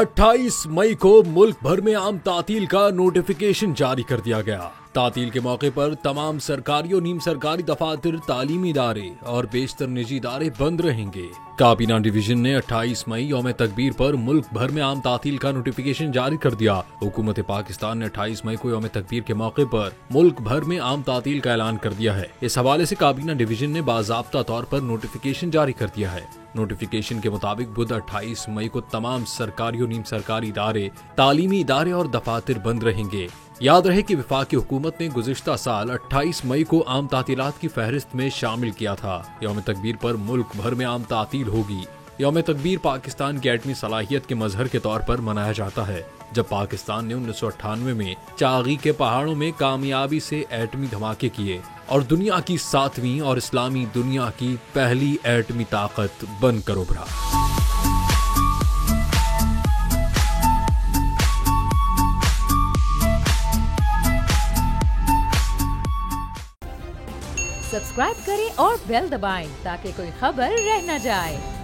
28 मई को मुल्क भर में आम तातील का नोटिफिकेशन जारी कर दिया गया। तातील के मौके पर तमाम सरकारी और नीम सरकारी दफातर, तालीमी इदारे और बेशतर निजी इदारे बंद रहेंगे। काबीना डिवीजन ने 28 मई यौम तकबीर पर मुल्क भर में आम तातील का नोटिफिकेशन जारी कर दिया। हुकूमत पाकिस्तान ने 28 मई को यौम तकबीर के मौके पर मुल्क भर में आम तातील का ऐलान कर दिया है। इस हवाले से काबीना डिवीजन ने बाज़ाब्ता तौर पर नोटिफिकेशन जारी कर दिया है। नोटिफिकेशन के मुताबिक बुध 28 मई को तमाम सरकारी और नीम सरकारी इदारे, तालीमी इदारे और दफातर बंद रहेंगे। याद रहे कि वफाकी हुकूमत ने गुज़िश्ता साल 28 मई को आम तातीलात की फहरिस्त में शामिल किया था। यौम तकबीर पर मुल्क भर में आम तातील होगी। यौम तकबीर पाकिस्तान की एटमी सलाहियत के मजहर के तौर पर मनाया जाता है। जब पाकिस्तान ने 1998 में चागी के पहाड़ों में कामयाबी से एटमी धमाके किए और दुनिया की 7वीं और इस्लामी दुनिया की पहली एटमी ताकत बनकर उभरा। सब्सक्राइब करें और बेल दबाएं ताकि कोई खबर रह न जाए।